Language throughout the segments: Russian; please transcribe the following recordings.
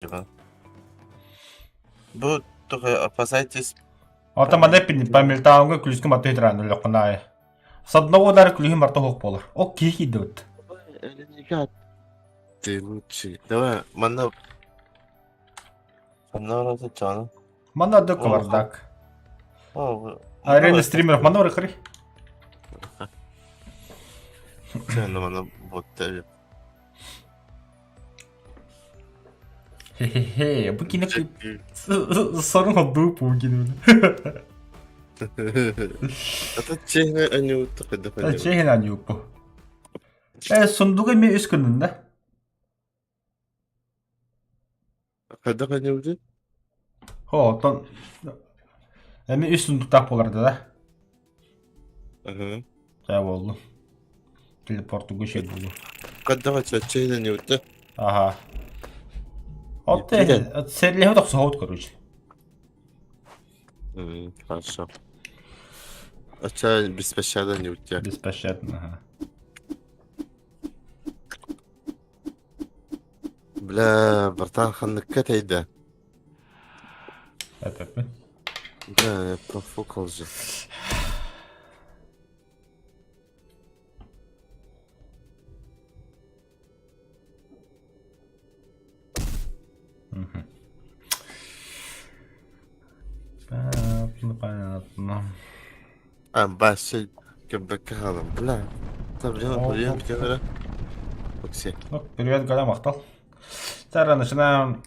Типа. Bu опасайтесь. Отаманаа пин памилтаангүй клюскэ матэран лоқнаа. Садногоолаар клюхи марта хоох болор. Окей хийдүүд. Эленига дэмчи. Давай манай манаараас чана. Манай дэг вардаг. Арен стример манаар хэрэг. Чана манай боттай. Хе-хе-хе, букинек сорон ходу пугин. Это чехна анюта когда. Чехна анюпо. Сундугай ми искэнэн. Когда анюта? Тон. Эми сундуктаа боларда да. Ага. За боллоо. Телепорт гүшээд боллоо. Когда чехна анюта? Ага. Сэрлэхэ тогсоо хоод короче. Хорошо. А чай беспощадно не у тебя? Беспощадно, ага. Бля, братан, ханныка тайда. Это. Бля, я профукал же. Понятно. Баши, кабакалом, бля. Привет, камера. Окей. Ну, привет, Галя Махтал. Зараз начинаем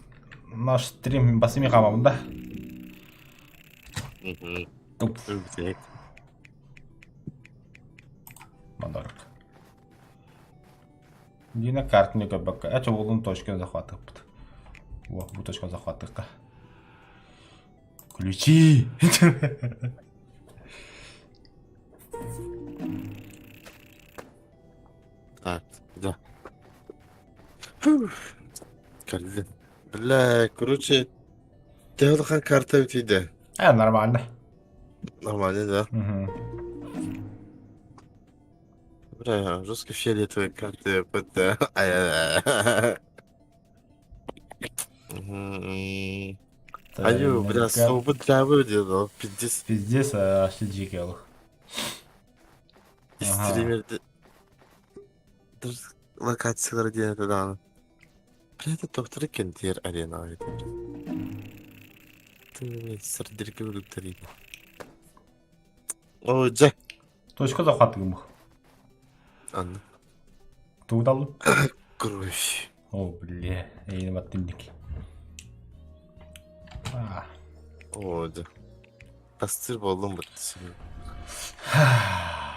наш стрим Басими Хамам, да? Туп. Мандарк. Дина картник кабака. А что волн точка захвата. Во, точка захвата. Ключи! Так, да. Кардин. Бля, короче, ты вот карта у тебя. Нормально. Нормально, да? Угу. Бля, жестко фиолетовые карты. Аю, бля, свобода выделил. Пиздец, сиджикел. Стример. Даже локация родина туда. Бля, это доктор Кентир арена. Ты сердерки будут тарить. О, Джек. Точка захвата гымых. Анна. Ты удал? Кровь. О, бля, я не матынники. О, да. Пастырь болдым вот.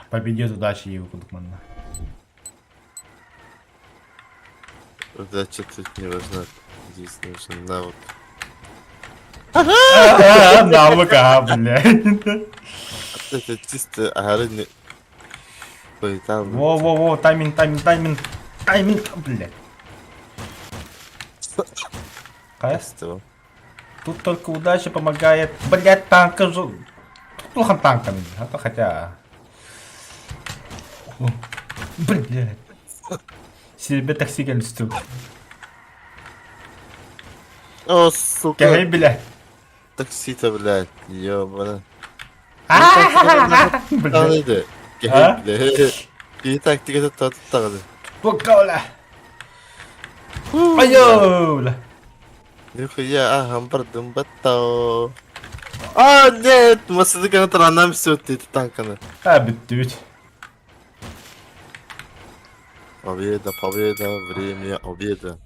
Победит удачи и выкудукманна. Удача тут не важна. Здесь нужен навык. Навык, блядь. Это чисто огородный. Во, тайминг, блядь. Кайство. Тут только удача помогает. Блядь, танка же. Тут плохо танками. А то хотя... Блядь. Себе такси гельстрю. О, сука. Кай, блядь. Такси-то, блядь. Ёбана. Блядь. Блядь. И тактика то так. Букауля. Айо, блядь. Нихуя, хамбардым баттау. А, нет, масыдыгана таранам все ты танканы. Битвить. Победа, время обеда.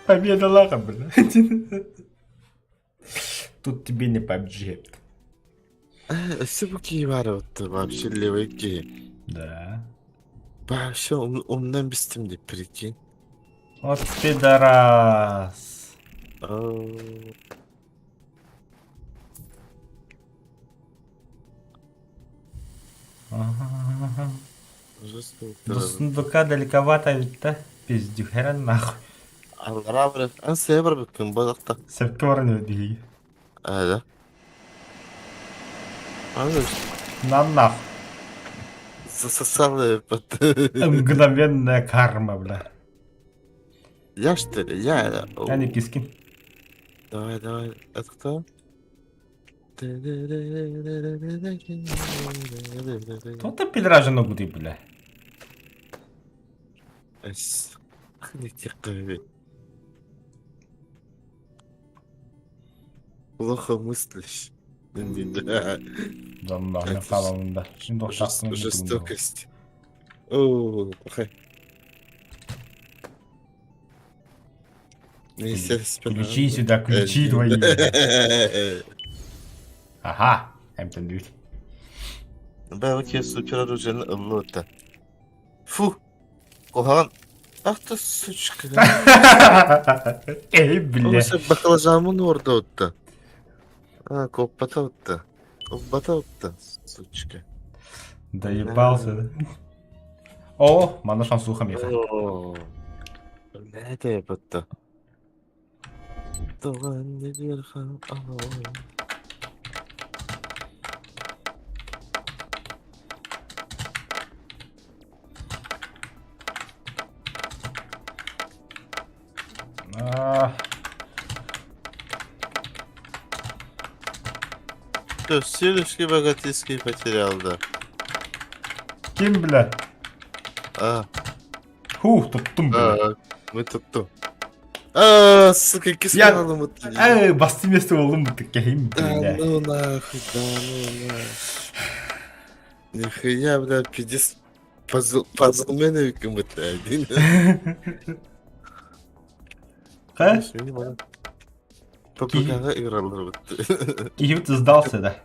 Победа лака, блядь. Тут тебе не побежит. Все буки варят вообще левыки. Да. Вообще умным бестим не прикинь. Вот пидорас. До сундука далековато ведь, да? Пиздюк, херен нахуй. Алрабры, ан север бекин бадакта. Сепкорн ödeyi. Да. Ангус. На нахуй. Засосал под... Мгновенная карма, бля. Я что ли? Я. А не кискин. Давай, давай. Это кто? Кто-то пидража ногу ты, бля. Не терпи. Плохо мыслишь. Да. Замбахна фаланында. Şimdi ortaklığını buldum. Жестокость. О, плохая. Естественно. Ключи сюда, ключи твои. Ага, Эмтон дүйт. Belki süper оружие лота. Фу. Кохан. Ах ты сучка. Эй, бля. Осы баклажанын орда отта. А, коппата отта. Коппата отта, сучка. Доебался. О, мана шансуха меха. О, не де бутта. Туган дерхан. Что, силишки богатырский потерял, да? Kim bile? А, Tuttum bile. мы тут. А, сука, Я- кислородом вот. Bastı mesle oğlum bu tıkkahim Да bile. ну нахуй, да ну нахуй. Нихуя, бля, 50 пазлмены кому-то один. Ха? Попугайға игралар бітті. Киев ты сдался, да?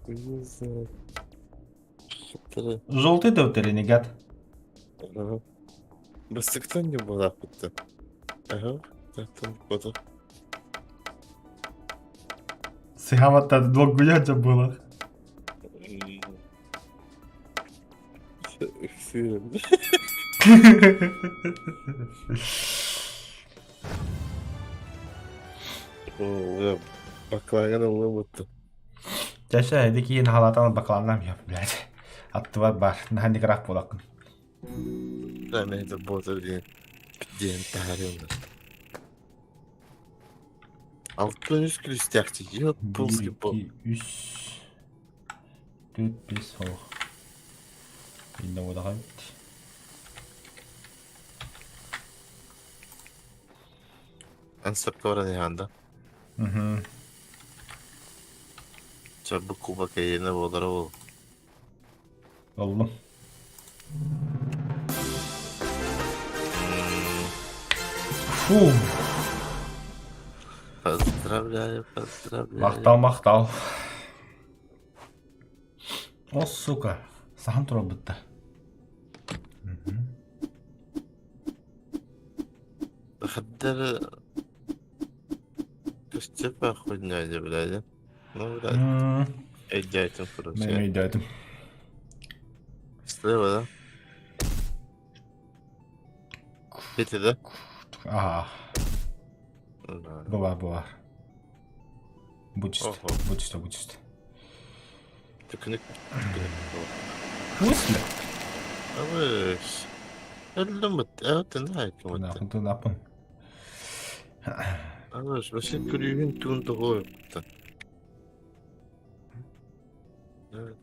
Не знаю. Что-то... Желтый да ренегат. Ага. Бастыктан не была бітті. Ага. Так, там кода. Сыгаматта долго я было. О, баклаған олы бітті. Yaşa hadi ki yine halatan bakalanlam yap blядь. Attı var. Nahandi krak bolakın. Да, мен это боты деген. Биден тағарымды. Алтын үз күліс тәқті. Еп, 1, пұлсky 2, бұл. 3, 4, 5, 6. Yine o da kayıt. Ансапқа бара дегенде. Çabuk kuba kayına bolara ol. Oldum. Фу. Поздравляю, поздравляю. Мақтал. О, сука. Сахан тұра бітті. Хаддар... Костепа хуйня, блядь. Ну, блядь. Эдяйтин, короче. Мен өйдәдім. Слева, да? Пети, да? Ага. Да. Бұлар. Будь үсті. Тükünük. Мысли? Алыш. Öldüm mü? Evet, ne hakim mı? Нахуй ты напын. Алыш, вообще күрегін туынды қойыпты. Evet.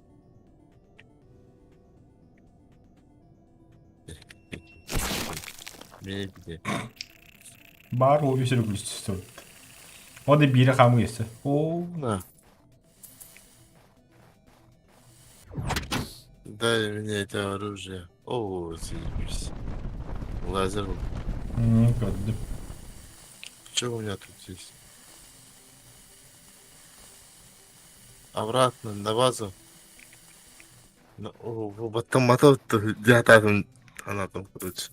Ne bileyim. Бар ол өсіріп үлісті. O da biri kamı geçti. Oo. На. Дай мне это оружие. О, заебись. Лазер. Gördüm. Что у меня тут есть? Обратно на базу. О, потом мотор-то я так она там, короче.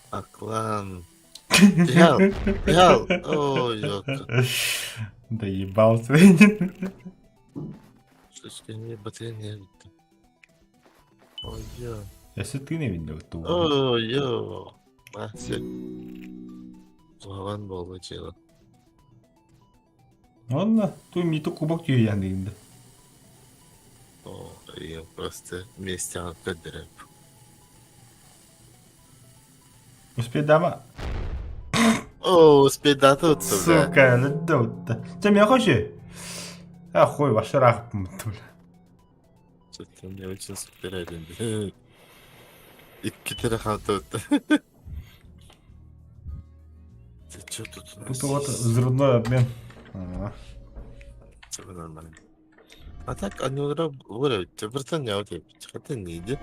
Аклан. Ял. Ой, ёлка. Доебался. Слушай, мне батарея нет. Ой, ё. Если ты не видел, то... Ой, ё. Мася. Злован было дело. Ладно, той миту кубок түйен дегенде. О, я просто вместе алкоголь. Успей дама. О, успей дату да. Сука, лүдді өтті. Сен мен қойшы? Қой, башы рақып мұнты. Что-то мне очень собирали. И халта да. Ты что тут у нас? Тут вот взрывной обмен. Все нормально. А так, они уравнивают. Ты братан, я вот хотя не иди.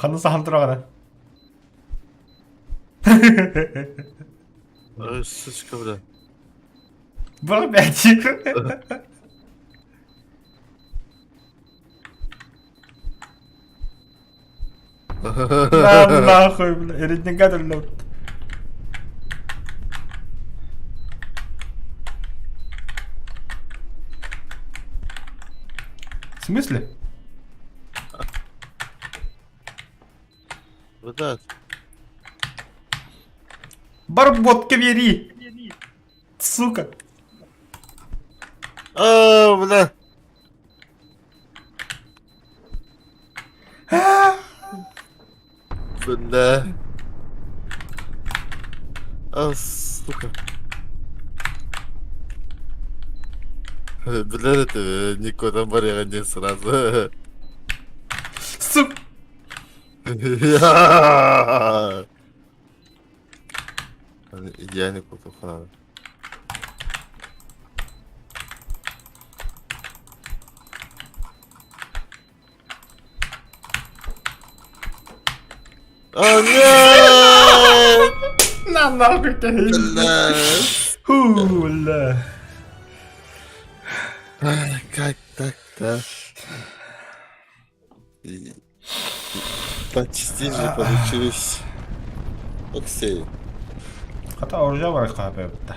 Қанысы хан тұрағаны. Ой, сучка, бля. Бұл бәтик. На нахуй, бля. Ериден кадрлы өтті. В смысле? Вот так. Барботка бери. Сука. О, бля. Бля. А, сука. Бля, это никуда моря не сразу. Сука. Идеальный кутуха. О, нет! На нахуй тебе. Бля. Хуля. Ай, как так-то? Почти же получилось. Окей. Хата оружие бар қапы өтті.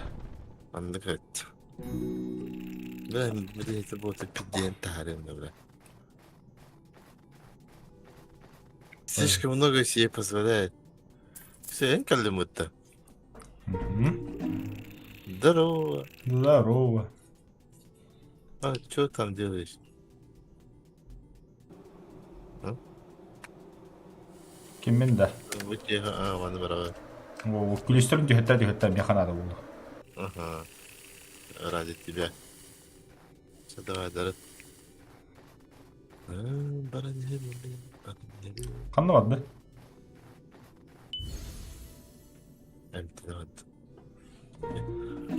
Андыгат. Бля, это будет эпидемия, бля. Слишком много себе позволяет. Все, я калимутта. Здорово. Здорово. А, что там делаешь? Кеммен да. Вон, браво. Күлестерін дүйетті механада болды. Ага. Ради тебя. Все, давай, дарыт. Қанды барды?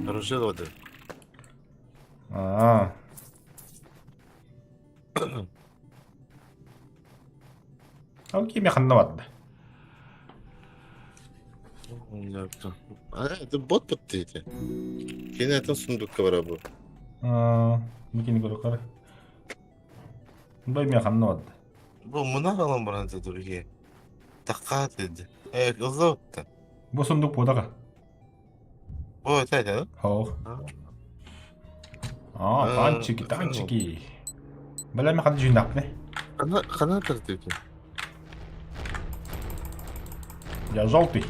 Оружие воды. Окей, мен қанды барды. А, это бот подтыйте. Кинь это сундукка барабу. Мекені көрі қары. Бұндай мен қанды барды. Бұл мұна қалан баранса түрге. Таққа деді. Қызы өтті. Бұл сұндық бодаға. О, это да? Хоу. Танчики. Бәлі мен қанды жүйін ақпыне. Қана тіртеуге. Я желтый.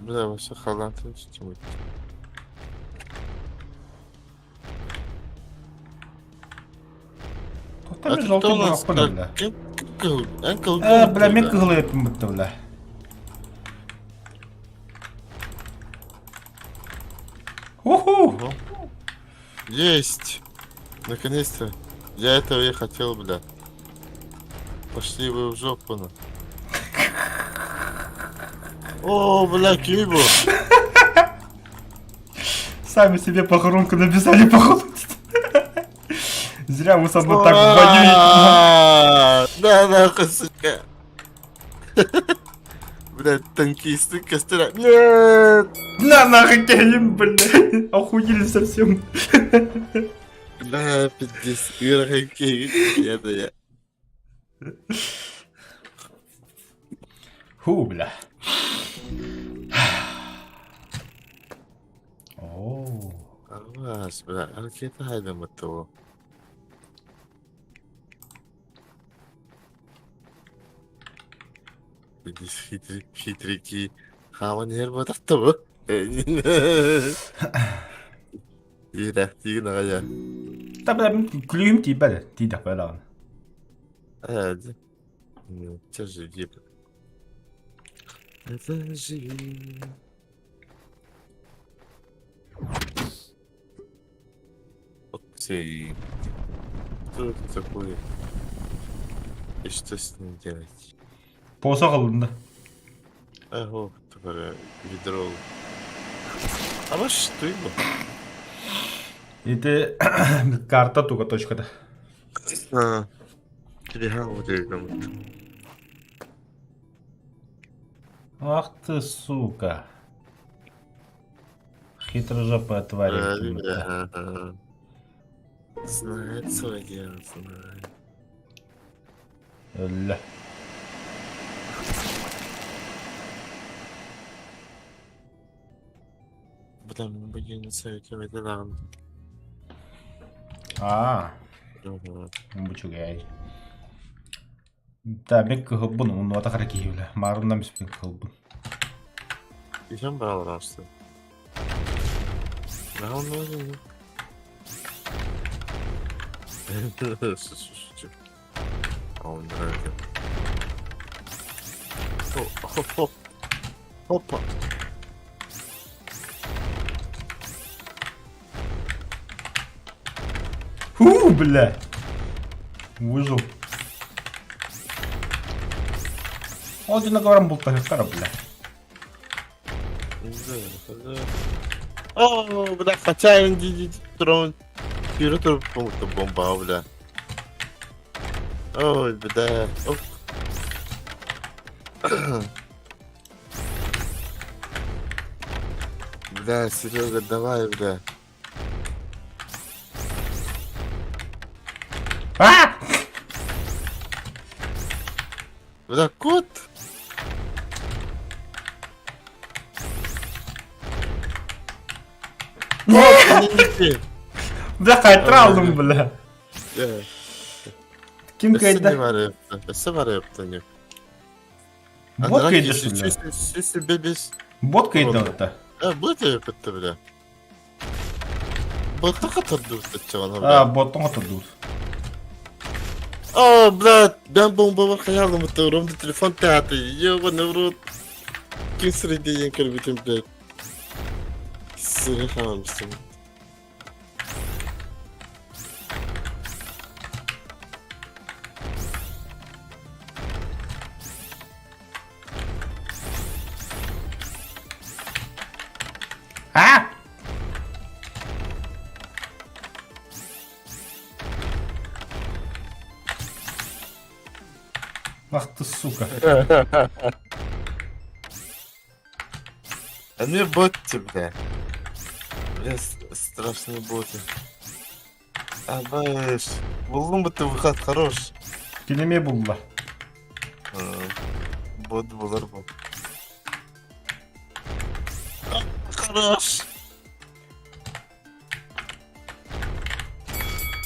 Бля, вообще халаты что-нибудь. Тоқта мен желтый бұл ақпыне, бля. Анкл. Бля, мен қығылы еппін бұтты, бля. Уху! Есть! Наконец-то. Я этого и хотел, бля. Пошли вы в жопу, на. О, бля, Кибо! Сами себе похоронку написали, походу. Зря вы со мной так воюете. Да, нахуй, сука. Блядь, танкисты костра. Нет! На нахуй кейм, блядь. Охуели совсем. Бля, 50 игроков. Это я. Ху, бля. Ооо. Арвас, бля, аркета хайдамы того. Видишь, хитрики. Хаван ербат аттыбы. Ирэх, тигин агая. Да, бля, клюем тебя, ты да, бля. Hadi. Tecrübe gibi. Tecrübe. Окей. Что это такое? И что с ним делать? Посох алынды. Ого, такое ведро. А ваш что его? Это карта туга точкада. А, перехал вот это вот. Ах ты, сука. Хитрожопая тварь. Ага. Знает свое дело, знает. Ля. Потому что я не советую это нам. Bu çok iyi. Demek ki bunu onu da hareket ediyorlar. Marunda misbin kılbın. Geçen bağlanmıştı. Ne oldu? Sus. Ondan. Hop. Hoppa. Бля. Выжил. Он на говорам был так бля. О, бля, хотя он трон. Пиротор помогла бомба, бля. Ой, бля. Бля, Серега, давай, бля. А! Бля, кот. Не. Бля, хайтралdım бля. Kim Ne kaydı? var yaptı? Ne var yaptı ne? Bot kaydı bля. Sesi bebes. Bot kaydı orada. Bot yaptı bile. Bot ne kadar durdu ona bile. Bottun oturdu. Блядь, ben bomba hayalım atıyorum da telefon tahtı. Ёбаный в рот. Kim среди янкер bütün блядь. Seni kalmışsın. А! Ах ты, сука. Они боты, бля. Бля, страшные боты. Баиш, buldun mu выход хорош. Kelime buldular. Bot bulur bu. Хорош.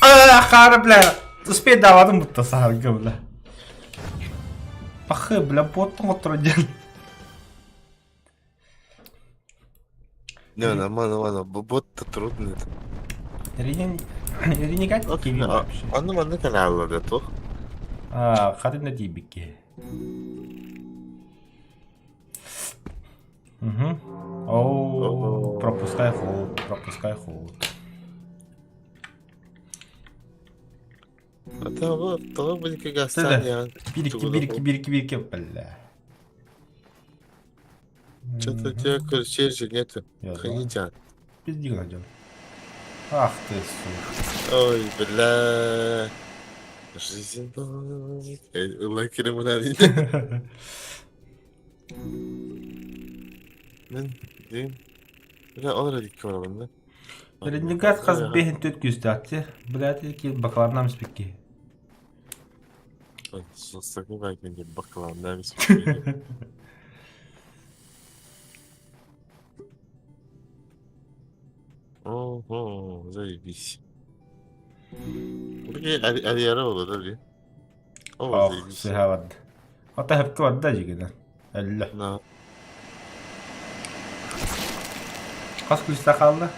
Хара, бля. Успей давадым будто сарга, бля. Ахы, бля, боттың отурден. Не, нормально, бот-то трудный. Ренегат кевин вообще. Onu kanalda da to. Kadın ne diyeyim ki? Угу. Оу, пропускай ход. А того были как остальные. Бирки, бля. Что-то у тебя ключей же нету. Я Хранитель. Пизди найдем. Ах ты, сука. Ой, бля. Жизнь лайкеры муналин. Бля, олар дикки var bende. Ренегат каз бехин төт күздәтте. Блядь, ки бакларнам спекки. Состаки байкин деп бакалам, да, Ого, заебись. Блин, Ариара было, да, блин? О, Ох, заебись. сыгавад. Ата хэпке бадда жигина. Әллә. На. Кас күлістә қалды?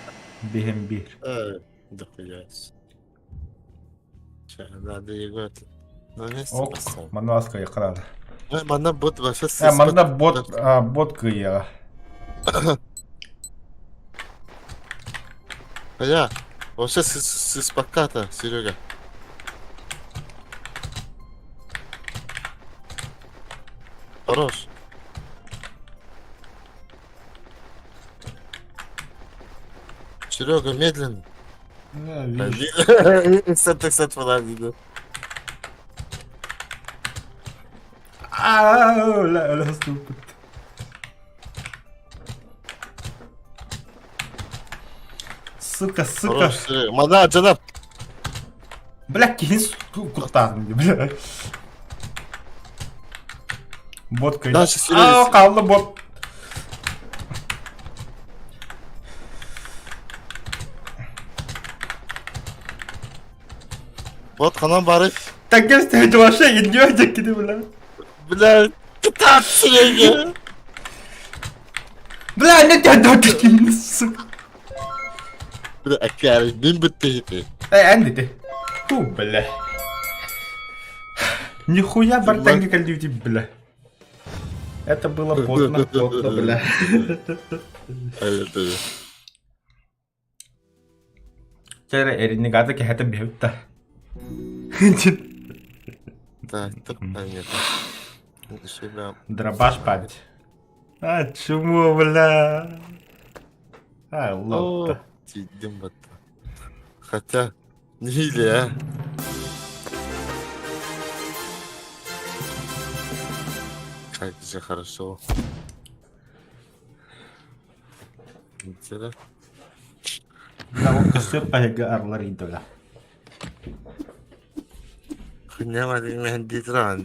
Бехем бир. Да хуяс. Сейчас надо его это... На место Ок, поставить. мана аска яқырады. Мана бот вообще Манда бот кыя. Хотя, вообще с поката, Серега. Хорош. Серега, медленно. Сет видно. لا stupid. Сука. Хорош, Серега. Мана, canım. Бля, кейін құрттағым де, бля. Бот кыя. Дальше, Серега. Қалды бот. Вот ханам барып. Так я стоять вообще не идёте, киды, бля. Бля, так, Серега. Бля, не тебя докинь, сука. Бля, акari, bin bitti. Анди ты. Фу, бля. Нихуя бортанги кальдюти, бля. Это было потно, бля. Чайра эринегата кехата бьютта. Так, понятно. Себя. Дробаш память. А, чему, бля? А, лопта. Идем вот. Хотя, не или, а? Как же хорошо. Интересно. Бля, он костюм пахега арлар идола. Хуйня вали мехди тран.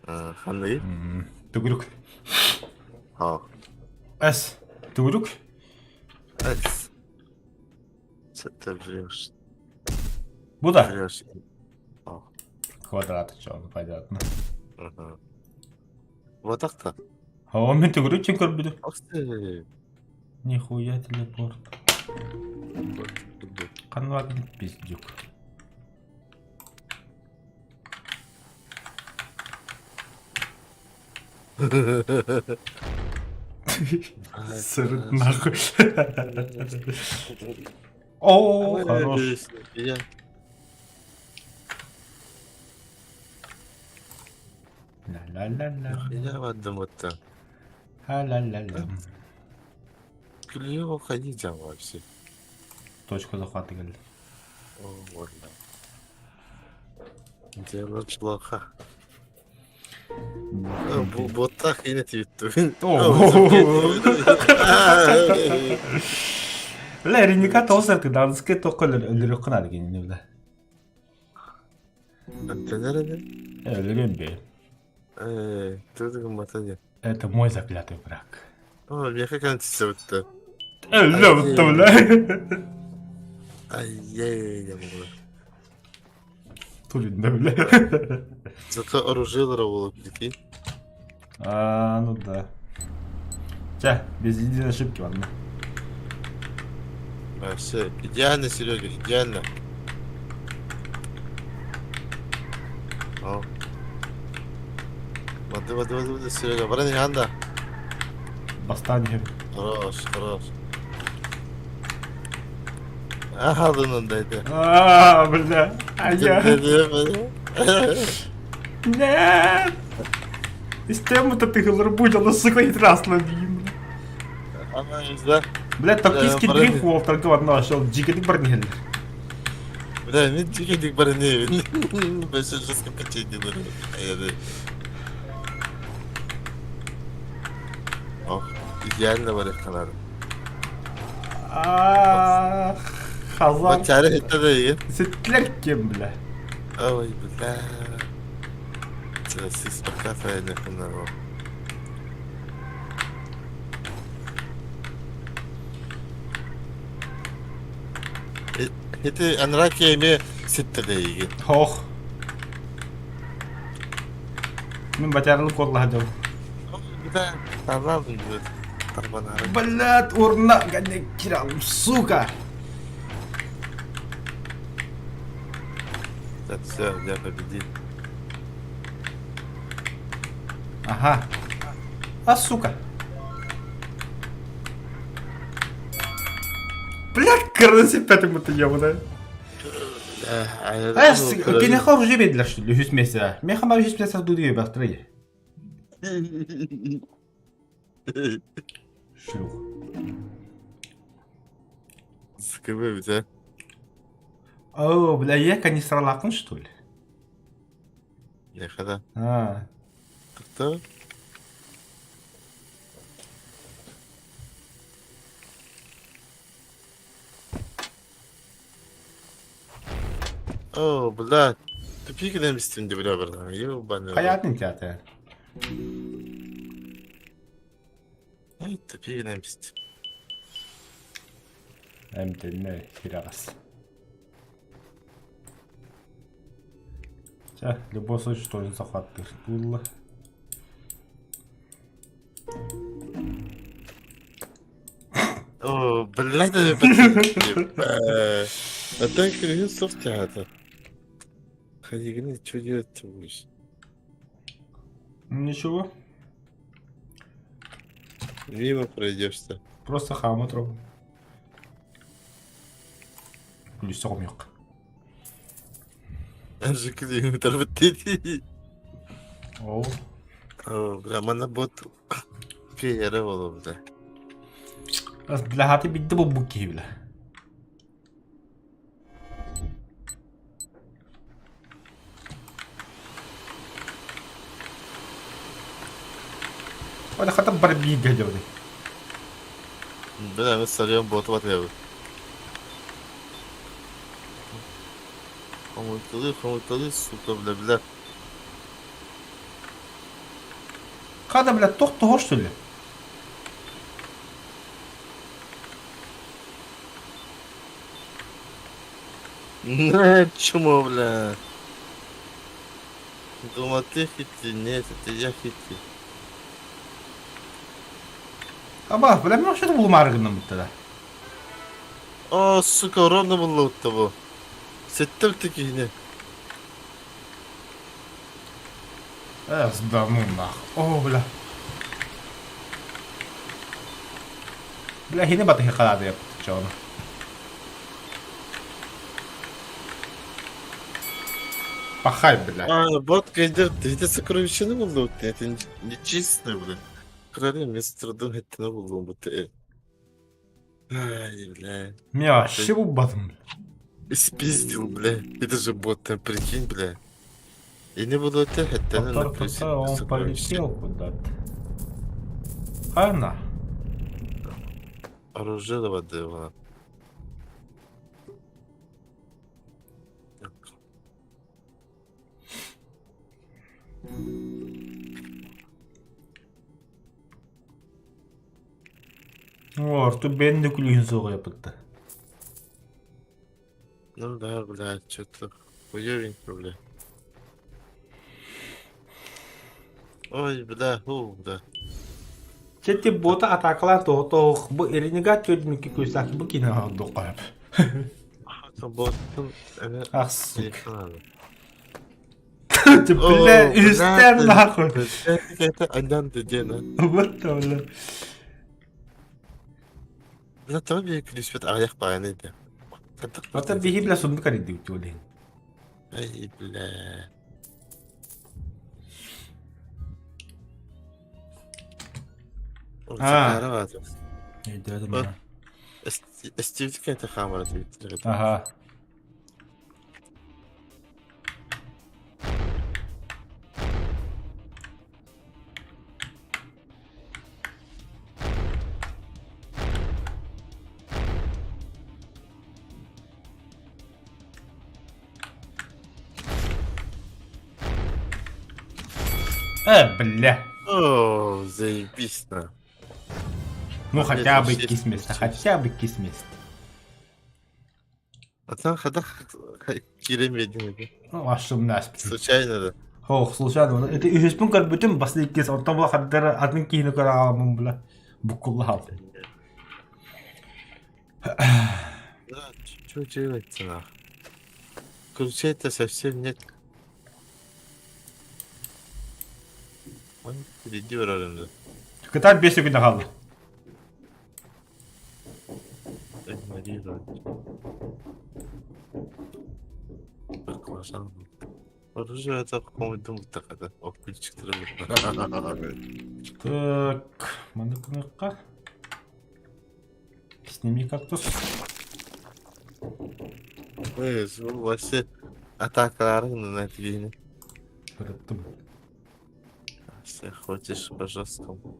Ханны? Тугрук. Ас. Тугрук? Ас. Что ты врешь? Буда? Врешь. Квадрат, чё, понятно. Ага. Вот так-то. А он мне тугрук чем корбиду? Ах ты. Нихуя телепорт. Канвагин пиздюк. Сырт нахуй. О, хорош. Ла-ла-ла-ла. Я в одном это. Ла-ла-ла-ла. Клево ходить вообще. Точку захвата галь. О, ладно. Дело плохо. Вот так и на твиттере. Бля, реника толсар ты данский только лирик надо генерить, бля. Это наверное? Лирик. Ты такой мотаня. Это мой заклятый враг. О, мне как он все-то. Лёвта, бля. Ай-яй-яй, я могу. Тулин, да, бля. Зато оружие воровало, прикинь. Ну да. Ча, без единой ошибки, ладно. Все, идеально, Серега, идеально. О. Воды, Серега, брани анда. Бастание. Хорош. Ага, дайде. Бля. А я... Нет! Систему-то ты разработал, сука, и раз ловим. Она есть, да? Бля, токийский дрифт торговать нашел, джигадик барнигель. Бля, не джигадик барнигель. Больше жестко печенье надо. Ох, идеально варежка надо. Хазар. Бачары это да и. Сетлер кем, бля. Ой, бля. Сейчас из поката я не понял. Это анраки ими сеттелейги. Хох. Мен батярлык колла жол. Да, tamam diyor. Арбанары. Блядь, урна гаде кирал, сука. Так, все, я победил. Ага. А, сука. Блядь, кырнысы пятым-то ебаный. Генехор уже бедлер, что ли, жүз меся. Мен хама жүз меся дудуе бахтрый. Шлюх. Скажи, у тебя. О, бля, я канистралакын, что ли? Я когда? А. Кто? О, блядь. Тупик на месте не бля, брат. Ёбаный. Hayatın zaten. Ай, тупик на месте. Hem de ne biraz. Сейчас, в любом случае, тоже захватываешь. Было. О, блядь, это потом. А так крылья софтеатр. Ходи, гни, что делать ты будешь? Ничего. Мимо пройдешься. Просто хам отрубим. Плюсом yok. Аж километр в тени. О. О, бля, монобот. Пьера было, бля. Раз для хаты bitti bu gibi. Оля хата барби гадёвый. Бля, мы сольем бот в отлевы. Хомуталы, сука, бля. Хада, блядь, того, что ли? На, чему, бля? Думал, ты хитрый, нет, это я хитрый. Аба, бля, мен вообще-то был маргином bitti. О, сука, ровно было от того. Сеттер такие, не. Да ну нах. О, бля. Бля, yine batı yakaladı yaptıkça onu. Пахай, бля. А, бот кайдер, это сокровища было, это нечестно, бля. Краля вместо трудом это на было, вот. Ай, бля. Мен вообще bu batım. Спиздил, бля. Это же бот, там, прикинь, бля. И не было это, Потом он полетел куда-то. Она. Оружие воды, ладно. О, Артур бен de kulüğün soğuğa yapıttı. Ну да, блядь, что-то хуёвенько, бля. Ой, бля, бля. Çeti bota ataklar toğ bu erinigat çözümlükü kuysak bu kine aldı koyup. Bottun, evet. Ah sık. Abi. Bile üstten daha koy. Это Алян Дедена. Вот öyle. لا ترى كل أريح بعيني ده. Hatta bir hibla sonunu kan ediyor öyle. أي بلا. Ha. Ne dedim ya? استيف كانت خامرة تبي. Aha. Бля. О, заебись на. Ну хотя бы кисмес, хотя бы кисмес. А там когда киремедин. Ну, ашым нас. Случайно да. Хох, случайно. Это испун кар бүтэн бас иккес ортомла хаддара адын кийни караамын бла. Букулла халты. Да, что делать-то нах? Ключей-то совсем нет. Он впереди вражен. Кытар бесик үнэ халды. Игнорировать. Баклажан. Оружие это какому-то думать так это. О, ключик Так, мандыкныкка. Сними кактус. Эй, вообще атакаларың на двери. Кырыттым. Если хочешь по жесткому.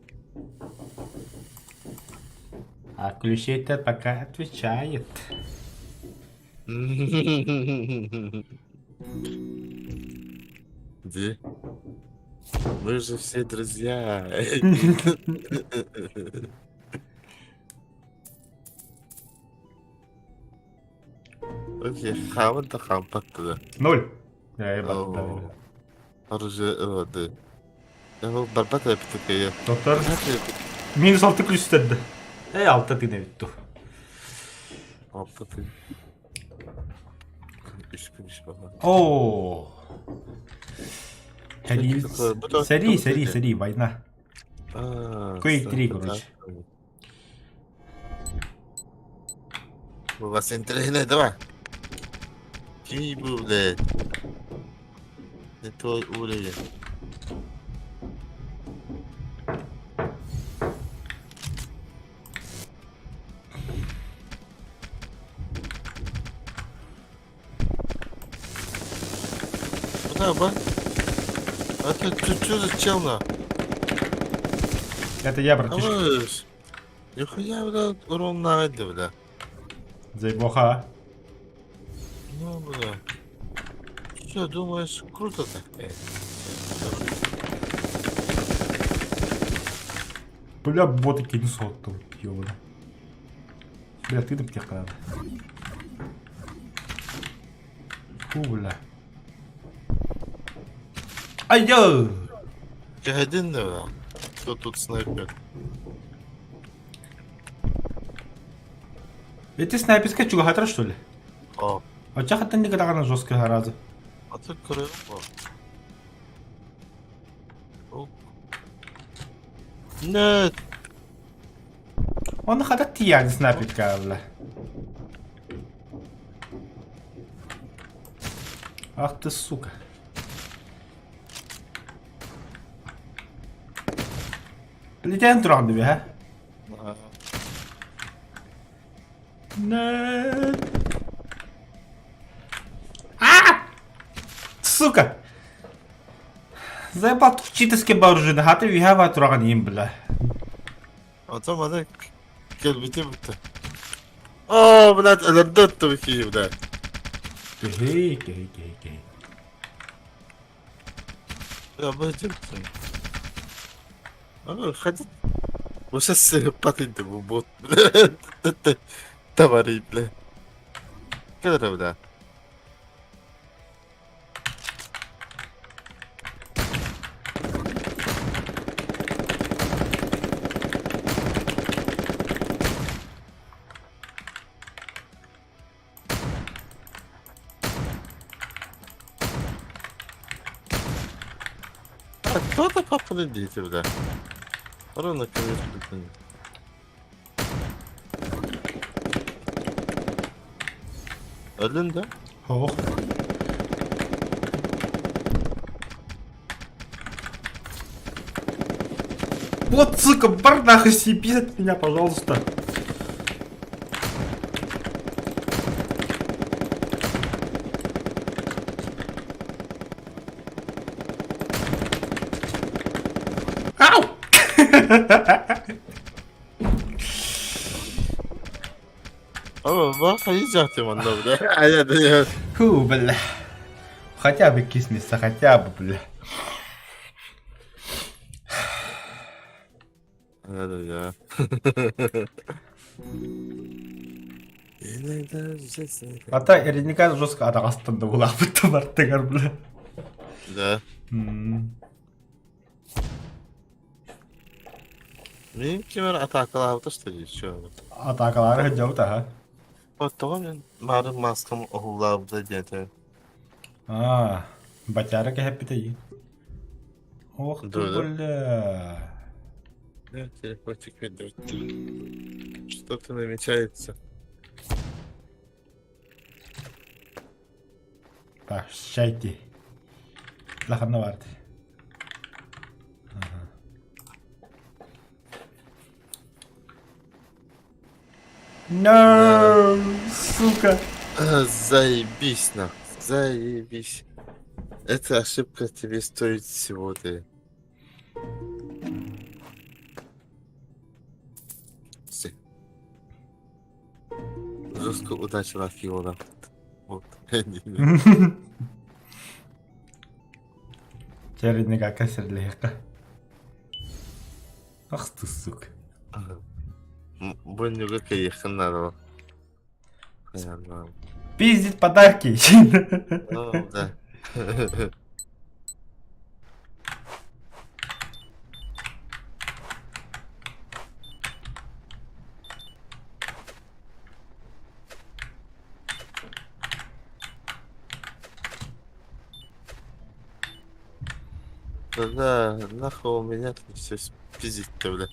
А ключей-то пока отвечает. Где? Мы же все друзья. Окей, хаван-то хампак-то. 0. Я ебать. О. Оружие, да. Я был барбата такая. Доктор. Минус 6 ключ istedi. 6 тине битту. Altta ты. Üç kuruş baba. О. Сери, Такое, сери, сери, сери, война. Quake 3, да, короче. да. У вас интернет, давай. Кибу, блядь. Не твой уровень. Куда, ба? А ты что за чел на? Это я, А братишка. вы ж, нихуя, бля, урон найди, бля. Зайбоха. Ну, бля. Что, думаешь, круто так? Бля, боты кинсу отту. Ёбана. Бля, ты тех надо. Фу, бля. Ай-я! Ты один, бля? Кто тут снайпер? Эти снайперская чугахатра, что ли? О, А чё хатан не гадагана жесткая зараза? а ты крыло. О. Нет! Он хатат тиян снайперка, бля. Ах ты, сука. Летен туран би, а? Нет. А! Сука! Заебал тучитески бауржины, хаты вихава тураган им, бля. А там она кельбите будто. О, блядь, ландот твои, блядь. Гей. Я обойдем. А, ходит. Вот сейчас патент был бот. Товари, блядь. Когда, блядь? А кто-то попадите, бля. Ровно, конечно. Один, да? Ох. Вот, сука, бардах и съеби от меня, пожалуйста. Ау! Ama bak hayıcaktım onda bile. Hayır. Фу, бля. Хотя бы киснется, хотя бы, бля. Hadi ya. Ата эриника жестко ада астында улаапытта бартыгар бля. Да. Мен кемер атакалабыта что еще? Атакалары хыджаута ха. Вот того мен барын маскам оғылабыта деді. Бачара ке хэппите yi. Ох ты Да. бля. Да, телефончик ведет. Что-то намечается. Так, шайти. Лаханна варди. No, сука. Заебись, нахуй. Заебись. Эта ошибка тебе стоит всего-то. Жестко удачи Рафиона. Вот. Череника кесерлиха. Ах ты, сука. Больно как ехал надо. Пиздит подарки. Ну, да. Да, нахуй у меня тут все пиздить-то, бля.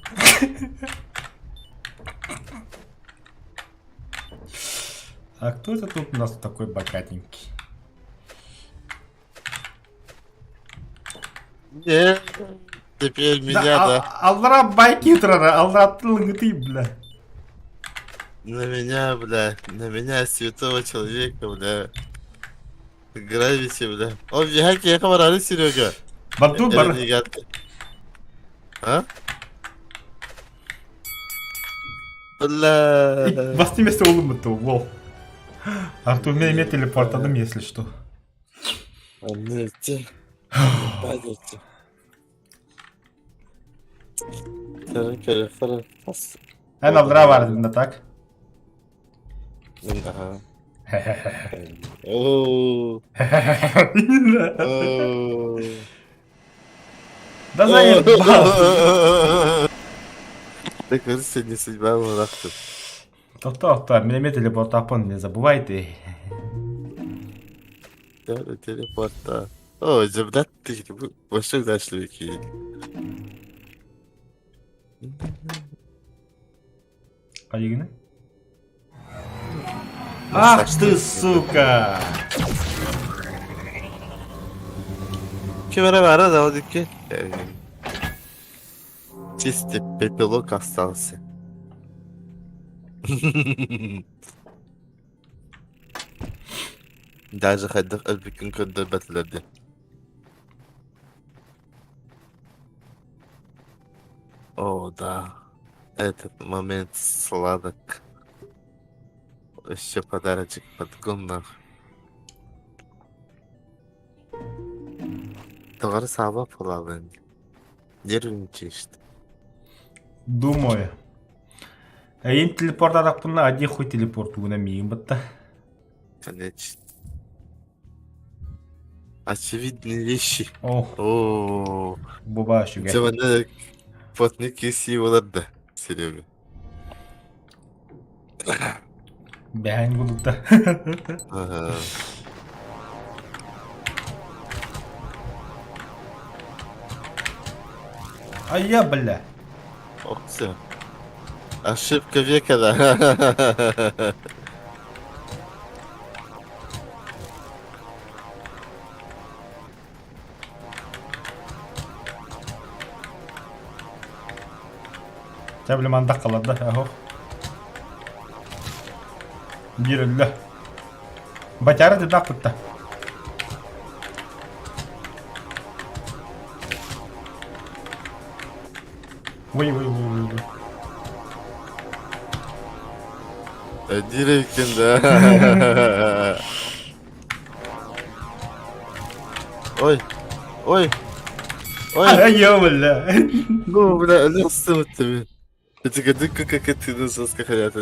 А кто это тут у нас такой богатенький? Не, теперь меня, да. Аллара байки утрара, аллара ты, бля. На меня, бля. На меня, святого человека, бля. Гравити, бля. О, бегайте, я говорю, Серега. Баду бар. А? Бля. Вас не вместе улыбнуто, вол. Артур, мне телепортаdım, если что. Аннете. Падайте. En aldıra vardı da tak. Ага. Ооо. Да заебал. Так вот, сегодня судьба была. Тоқта, менеме телепортапын, не забывайте. Да, телепорта. О, забрать ты, вообще удачливый. Қай егіні? Ах ты, сука! Кемера var da o dikkat. Чистый пепелок остался. Даже ходил Эльбикин куда батлады. О, да. Этот момент сладок. Еще подарочек под гумнах. Doğru sabah falan. Нервничаешь что? Думаю. Ен телепорт атақпына, один хуй телепорт угнамейін бітті. Конечно. Очевидные вещи. О, боба шуга. Цеваны потники сиволарды, Серега. Бәйін бұлықта. Ага. Ай я, бля. Ох, все. Ошибка века, да. Тәбілі мандақ қалады, ахо. Бирілі. Батяры дедақ бұтта. Ой. Директин, да. Ой. Ай, я, бля. Ну, бля, лёстым тебе. Это как это называется, как хотят.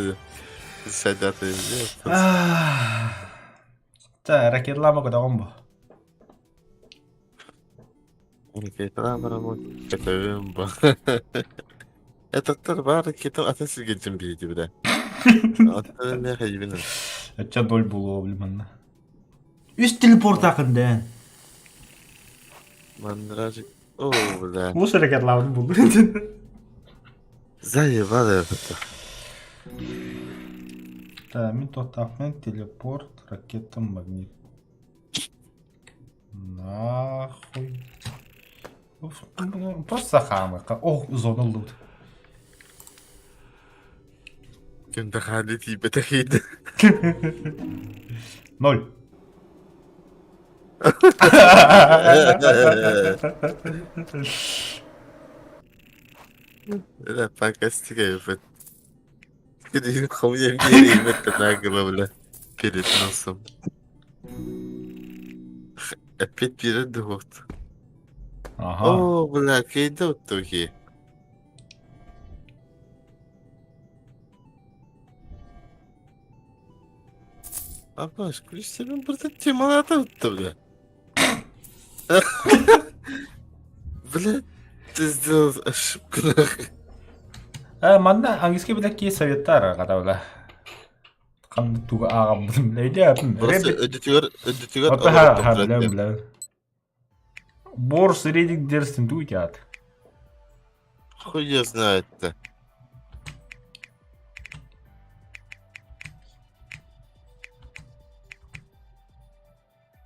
Dışarıda atabiliyor. 자, reclamo da combo. Reklamlarımı kötüyüm bu. Doktor var ki atası geçim bir bile. Atı ne hayvanın. 진짜 널 보고 얼마나. Üst teleport hakkında. Mandıracık. Oo bile. Musu reclamo bu. Заебало это. Таймин тотахмен телепорт ракета магнит. Нахуй. Просто хамы. О, зона лут. كنت حالتي بتخيد. 0. لا فانكستيكا يفت. كده يخوم يمديري يمت ناقل ولا. بيرت نصم. أبيت بيرد وقت. Aha. Oo بلا كيدا وتوكي. Arkadaş kulüslerin burada temalarda tuttu bile. Бля, ты сделал ошибку. Манда английский білек советтар кадавла. Қанды туға ағам бұдым. Нейді әпім. Burası ödütüyor Ата ха білем білем. Борс редик дерстін туй тяд. Хуй знает-то.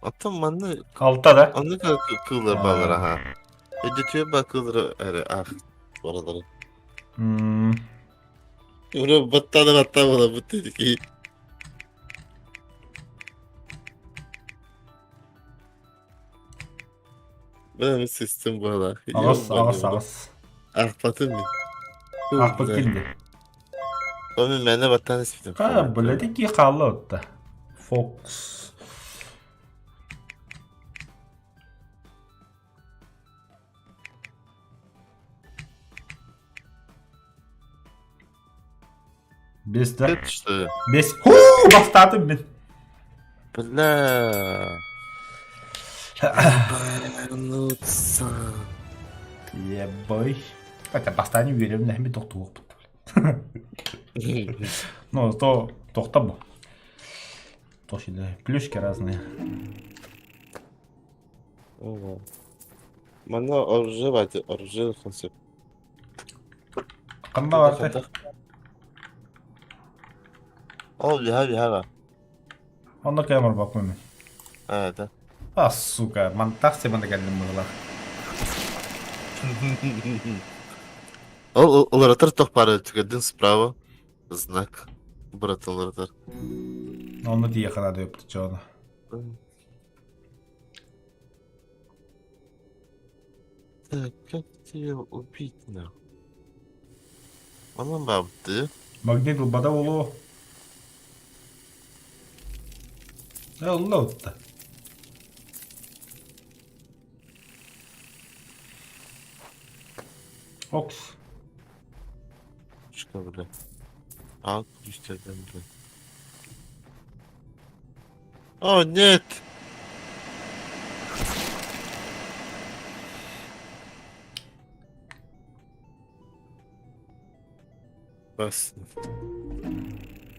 Atam bana Алта да. anne kadar kıldır bağlar ha. Ödütüyor bakılır ah oraları. Onu battı bana bu dedi ki. Benim sistem bağlar. Ағыс. Ahpatım mı? Ақпыт келді. Onun bende battaniye istedim. Біледі ки қалы отты. Фокс. Бес да? Evet işte. Бес. Бастадым мен. Бля. Ебануться. Ебой. Хотя бастани берем нәхме тоқты оқпыт. Ну, то тоқта бұл. Тошили. Плюшки разные. Ого. Мана оружие var, оружие konsept. Қанда барды? Abi. Onda kamera bakmam ben. Evet. Ah suka, mantak sih mana geldim buralar. Лоратор топары тігедін справа. Знак. Братан лоратор. Onu diye kadar da yaptı çoğunu. Так, как тебя убить на? Она бабды. Magnet bu bada olu. Ya Allah otta. Oks. Что, бля? А, ключ-то бля. О, нет! Бас.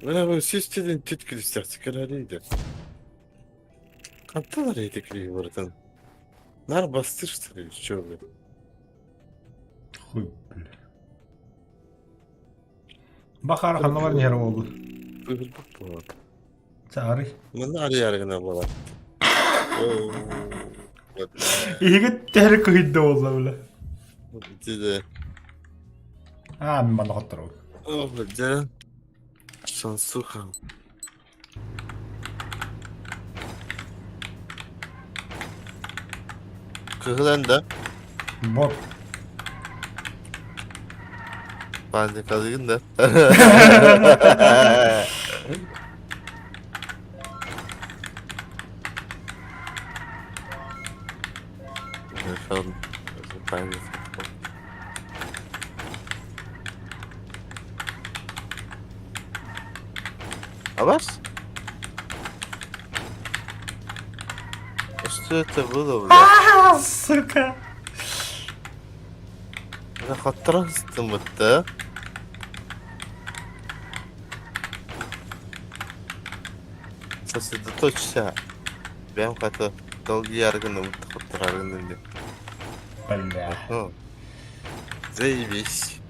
Bana bu sistedin tütkülüstersi kararıydı. Kantalar yedik buradan. Nar bastırırız çoğu. Хуй, бля. Bakar hanım var yarım oldu. Buyur bu. Çağrı. Bana arı yargına bana. Oo. İyi tehrik kıydı oldu böyle. Dedi. Ha ben bana katır oldu. Oh, да. Шансуха. Kıhılan da. Bot. Ben de kalıyım da. Efendim. Ben de. А вас? А что это было, бля? Сука! Я хотел да? Сосредоточься. Прям как-то долгие органы вот. Бля. Ага. Заебись.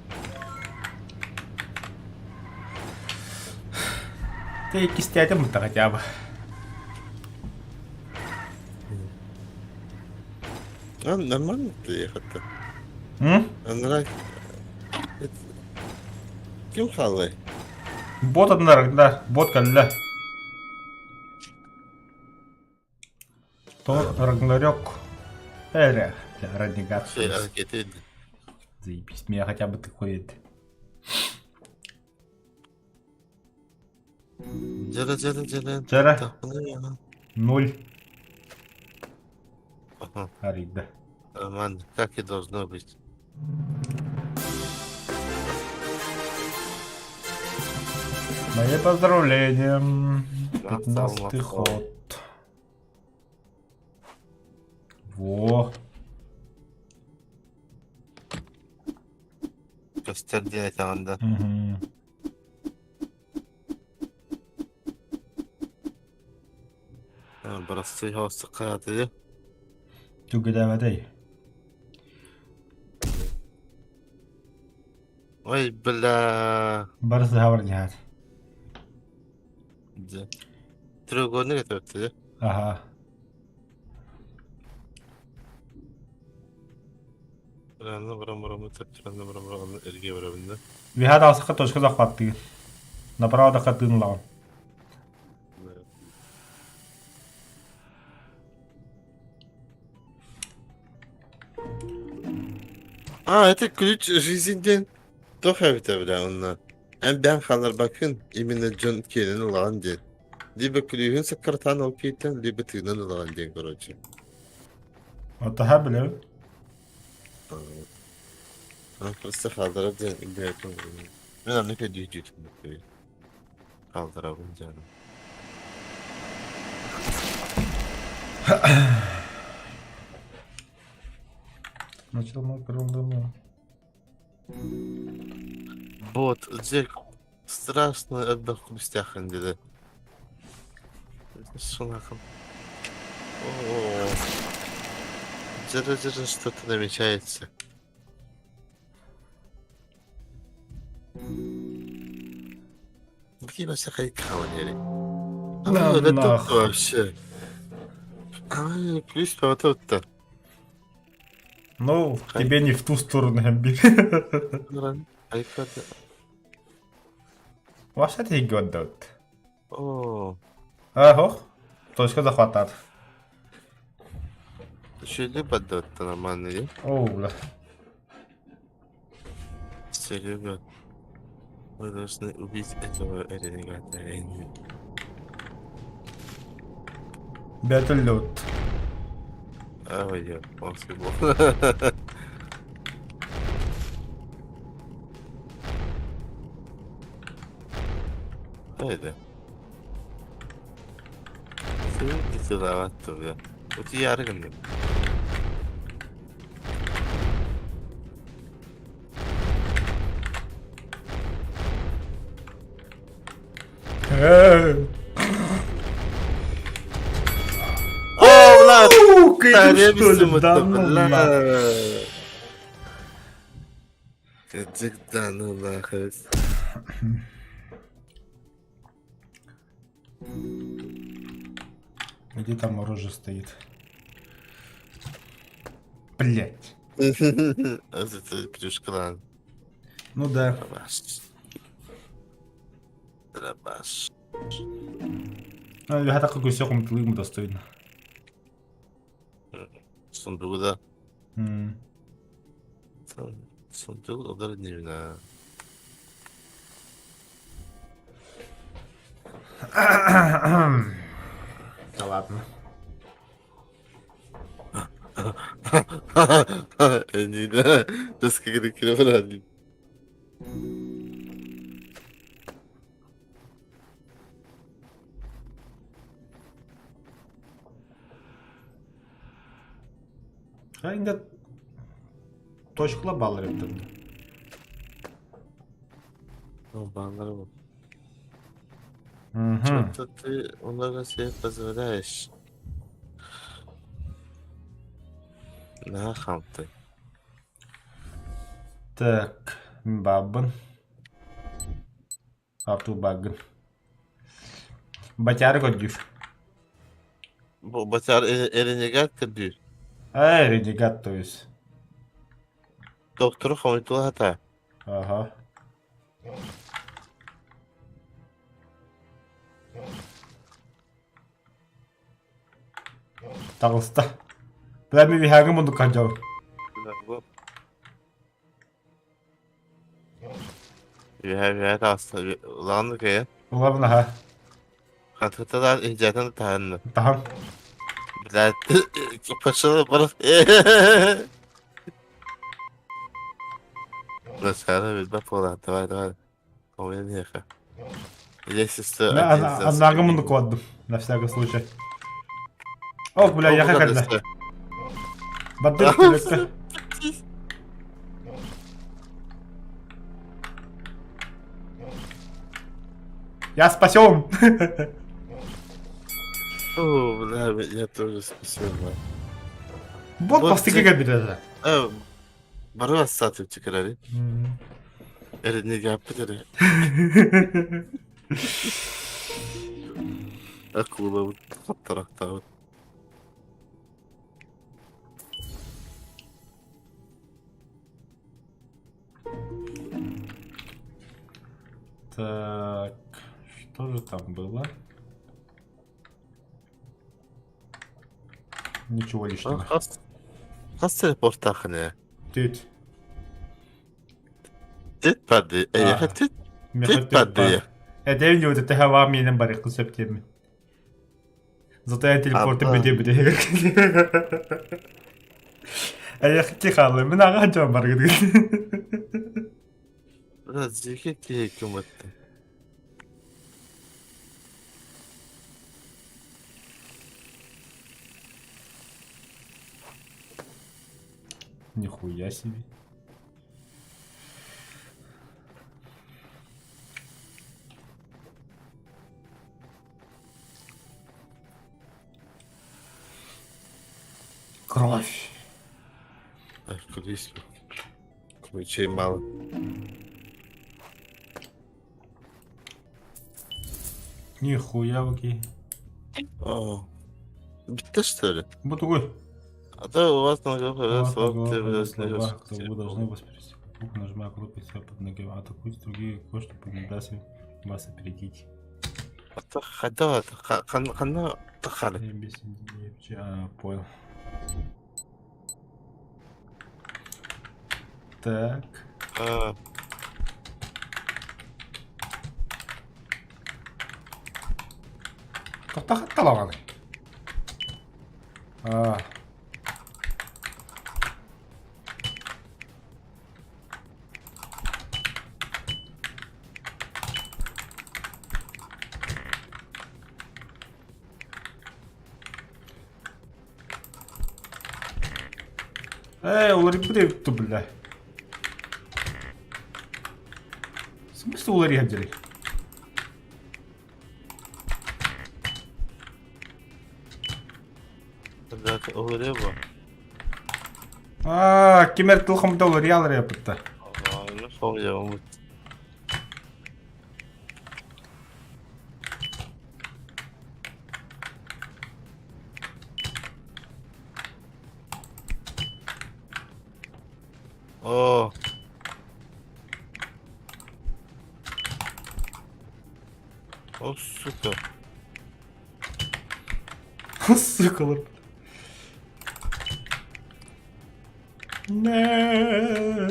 Ты кистятем-то хотя бы. А, нормально ты ехать-то? М? А нравится? Ким халай? Бот одна, да, бот калля. То Рагнарёк. Эля, Радигат. Şey hareket edin. Заебись, меня хотя бы такой это. Cere. Cere. Takılıyor. 0. Ага. Арида. Нормально. Как и должно быть. Мои поздравления. Махал, 15-й махал. ход. Во. Gösterdi ekranında. Угу. Burası havası kayatıyor. Тугадавадай. Ой, бля. Барс хаварнихат. Треугольник это. Ага. Buramı erge bırakında. Вихада алсаққа точка захватты. Направо дохатын лаун. А, это ключ жизньден. Тоха бите бля onlar. Hem ben kalır bakın именно Джон Керрин ulan diye. Либо клювин сакартан окейтен, либо тыгнан ulan diye короче. Это бля. Просто kaldırıp diye yapın. Ben ne kadar düzgün kaldırabım canım. Начал мой карандам. Вот, Джек, страшно отдох в кустяхан dedi. Шунаком. О, Джера, что-то намечается. Какие на всякой кавалерии. Да, Это нах. тут вообще. Плюс вот тут-то. Ну, тебе не в ту сторону, Гамбир. Ваша ты год. О, Ага. Точка захватат. еще либо дот-то нормальный, О, бля. все, ребят. Вы должны убить этого ренегата. Бятулет. Ой, я после был. Öyle. Senin gitsilavattır ya. Bu yargın. О, Влад! Кайду, что ли? Да это, ну бля. нахуй. Да ну нахуй. Где там оружие стоит? Блять. Это плюшка. Ну да. Драбаш. Ну, я так какой сёком ему достойно. Сундук, да. М. Сундук удар дневна. Да ладно. Не, да. Das kriegt die. Енді точкала баллар ептерді. Баллары bu. Мгм. Что-то ты много себе позволяешь. На хам ты. Так, бабын. Арту багын. Батяры көддүр. Bu batar eline gel kırdı. Ренегат, то есть. Doktoru koyduğu hata. Ага. Тағылыста. Білән мен вихагы мұнды қанжау. Bu. Bir hasta. Ulandı ki. Олабын аға. Katıktalar icadını tanrı. Тағым. Блядь, пошел бұрық. Ну, скажи, ведь бапула, давай. Умениха. Если что, Аннағы мұнды қуадым. На всякий случай. Ох, бля, яқа кәдді. Бадыр келетті. Я спасем. О, бля, я тоже спасибо. Бот бастыға кәдді. Бару ассатып çıkarari. Elini yaptı. Akula tarafta. Так, что же там было? Ничего лишнего. Has teleporta ne? Тють. Tit paddi. Ага. Tit paddi. Эдем вот это хава менен бар концептами. Зато я телепорты Ага. бүде. Я хити халы, мен ага жан бар гэдэг. Biraz zeki hükümette. Нихуя себе. Кровь. Кудись. Ключей мало. Нихуя окей. О. Bitti что ли? Вот такой. А то у вас на голове слов ты Вы вы должны воспроизвести кнопку, нажимая кнопку себя под ногами, атакуйте другие кое-что помогать вас опередить. Хотя хана тахали. Понял. Так. Тоқтағатта лағаны. Олар бір епті, бля. В смысле олар епті? Zaten oluyor bu. Кемер тылқымда олар ялар епті. Ne oluyor Umut? Oo. O süper. Сыкалар. Не.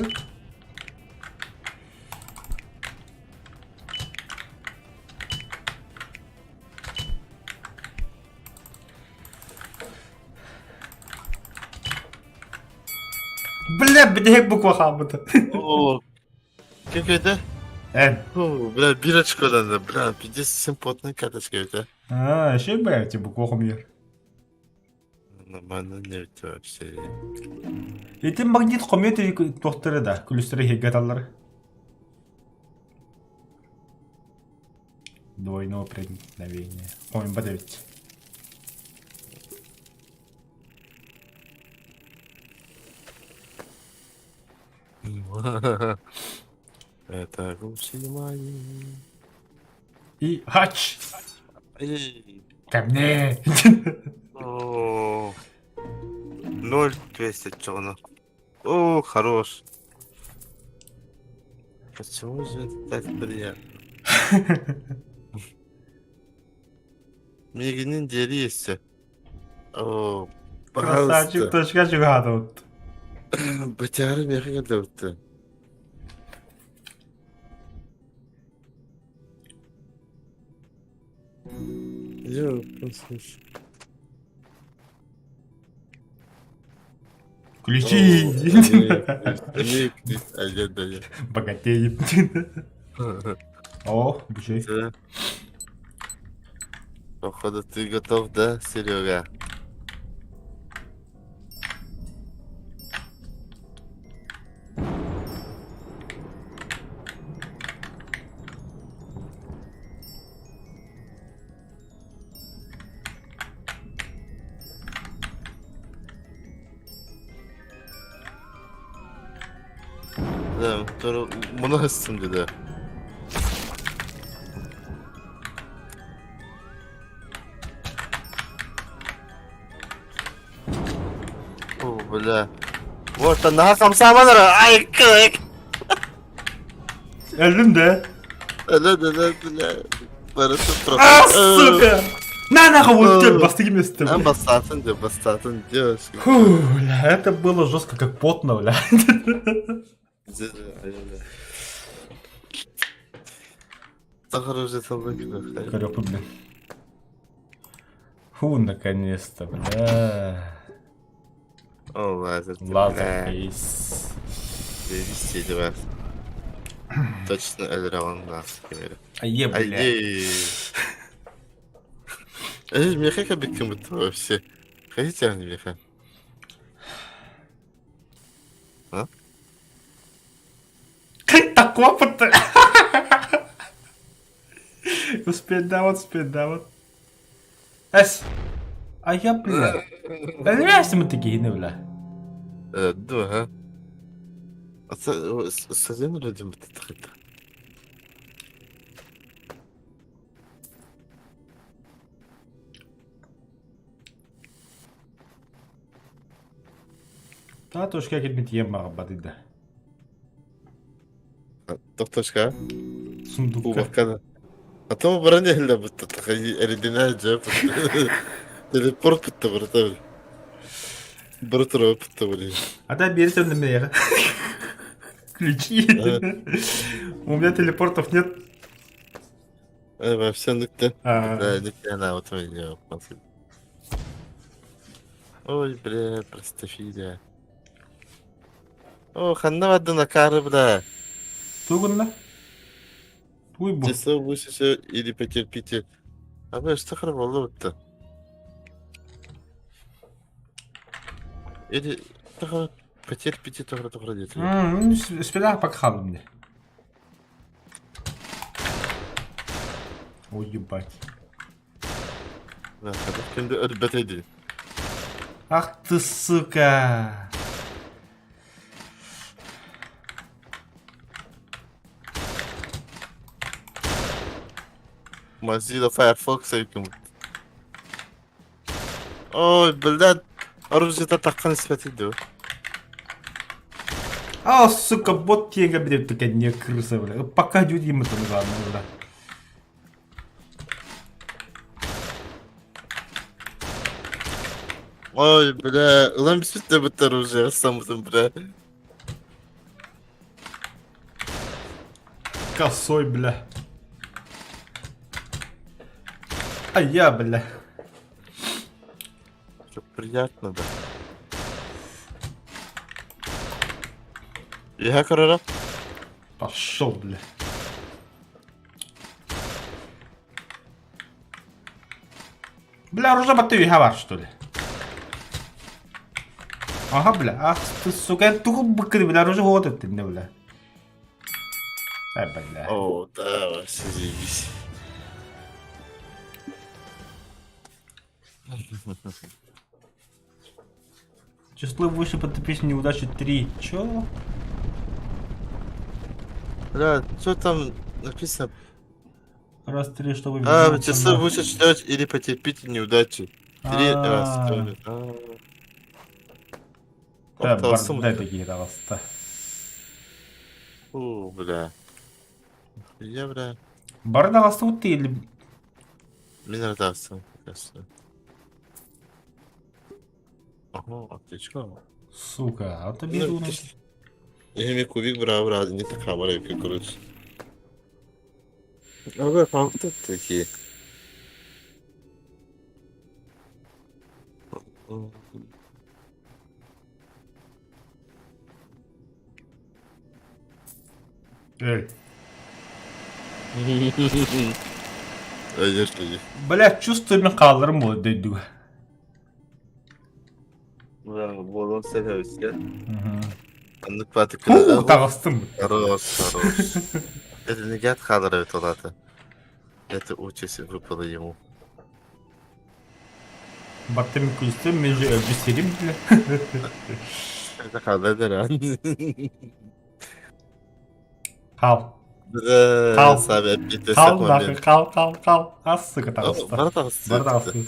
Бля, бедек буква хамыта. Oo. Какой-то? Бля, бирочка надо, бля, 50 симпотная карточка это. Еще бля, тебе буква хумер. Нормально не ведь вообще. Эти магнит комьюнити тухтары да, күлүстөрү хегаталлары. Двойное проникновение. Помню, подавить. Это ручьи мои. И хач! Эй, Ко мне! о, 0,200 чёрно. О, хорош. Почему же это так приятно? Мигнин дерися. О, Красавчик, пожалуйста. точка чугада вот. Бытяры мега дауты. Yo, послушай. Ключи! Ай-яй-яй. Богатеет. О, бежи. Да. Походу, ты готов, да, Серега? Да, много сумды, да. О, бля. Вот она, комсомолра, ай, кык. Öldüm de. Да, бля. Парасы просто. А, сука! На, вот басы место. А, бастатын, девушка. Фу, бля, это было жестко, как потно, бля. Сахар уже собаки, да. Корёпы, блин. Фу, наконец-то, бля. О, лазер. Лазерфейс. Вести вас. Точно Эльраун нас, говорю. Ае, бля. Эй, меха как будто вообще. Хотите, а не меха? А? Как так опыт-то? Успеть давать. Эс. А я, бля. Ölmezsin mi tekini, bля? Да, ага. Совсем людям это так. Та точка gitmedi yem mağabadi da. Тоқташка? Sundukka. Убакана. А то броня или будто такая оригинальная джеб. Телепорт будто братан. Братро будто блин. А да, берите на меня. Ключи. У меня телепортов нет. Вообще нукта. А. Да, нукта она вот меня. Ой, бля, простофиля. О, ханна вода на кары, бля. Тугунна. Туй бу. Часов выше или потерпите. А вы что храбало-то? Или потерпите то родители. Спина покхал мне. Ой, ебать. Да, кімді өрбетеді. Ах ты, сука. Mozilla Firefox екен. Ой, блядь. Оружие-то таққан іспетеді. А, сука, бот тенга, блядь, такая не крыса, блядь. Пока дюдим это, ладно, блядь. Ой, бля. Ulan bir de bu оружие самым, бля. Косой, бля. А я, бля. Что приятно, да. Я корора. Пошел, бля. Бля, оружие батарея var, что ли? Ага, бля, ах, ты, сука, я туху быкры, бля, уже вот это, не, бля. Ай, бля. О, да, вообще заебись. Число выше подопечных неудачи 3. Чё? Бля, что там написано? Раз 3, чтобы Часы лучше читать или потерпите неудачи. 3 раз. Орталсың Бардай такие раста. Бля. Я, бля. Барда раста вот ты или... Мен орталсың. Ага, аптечка. Сука, а то Ну, беру. Еми кубик бра, не так камера, короче. Abi kalktı peki. Эй. Hayır. Бля, чувствую, мен қалдырым болды дейді. Болон seviyoruz. Anlık Фу, patikada. тағыстым. Хорош. Это не гад кадровый туда-то. Это участь выпало ему. Баттым күлістім, мен же өбісерім, бля. Это кадровый ран. Қал. Да, Кал. сами обидно Қал, всяк нахуй, момент. қал. Ас, сука, тағысты. Бар тағысты. Бар тағысты.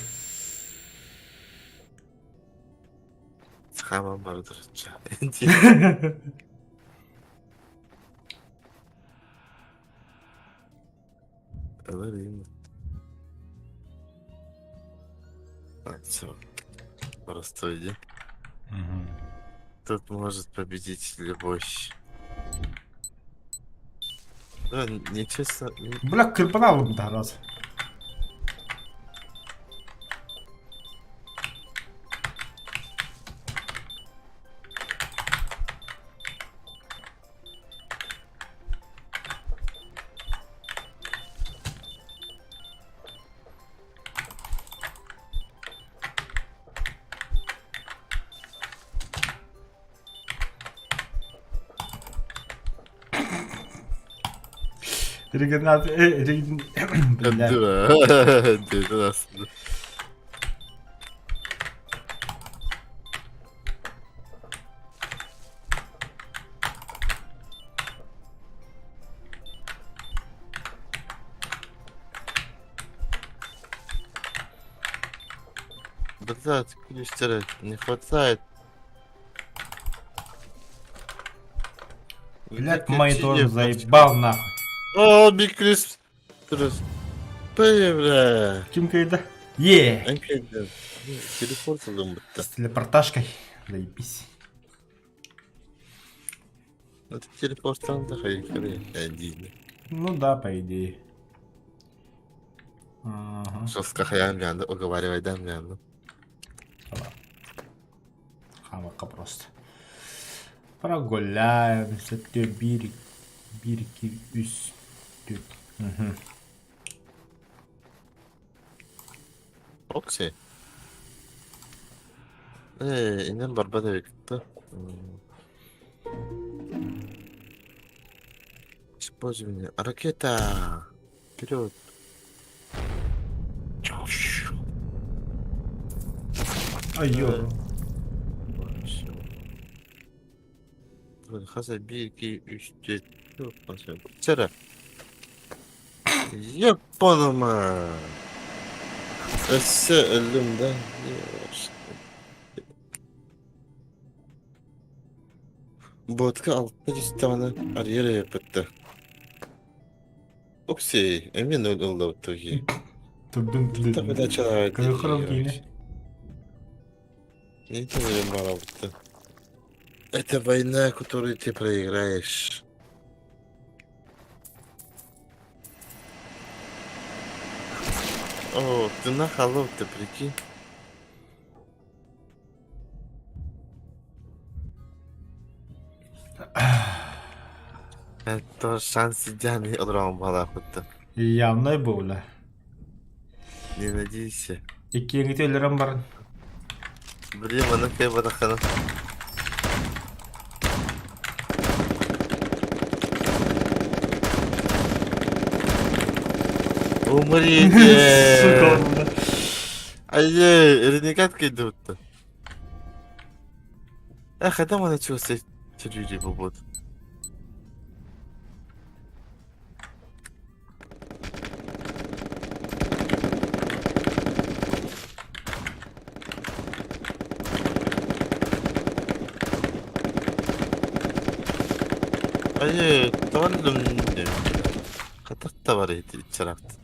Хамам бардыр. Говорим. Все. Просто иди. Тут может победить любовь. Да, нечестно. Бля, кірпін алып тағыраз. Регенерация... Бля. Dedi aslında. Да, ключ не хватает. Блядь, монитор заебал нахуй. О, Бикрис. Бля. Ким кайда? Е! Ben kendim. Teleport aldım С телепортажкой. Заебись. Это телепортан да хайкары. Один. Ну да, по идее. Ага. Жестко хаям янды, уговаривай дам янды. Хамака просто. Прогуляемся, ты бирки üstü. Угу. Окси. İnden barbada yıktı. Использование. Ракета. Вперед. Айо. Hazır 1, 2, 3, 4. Yok basıyorum. Sıra. Yapanıma. Esse elimden. Botka 600 tane arıya yapıttı. Okey, emin oldu o togi. Тудун Так это человек. Кырхырым кейне. Не тебе мало будто. Это война, которую ты проиграешь. О, ты на халов, ты прикинь. Это шанс идеальный от мало будто. Явно было. Не надейся. Iki yengeti ölürüm barın. Блин, она кайба нахана. Umur Сука, yedi. orada. Ayy, renegat kaydı bitti. Adam ona çok çocuğu bu bot. Ayy, tamam. Katak da var içerakta.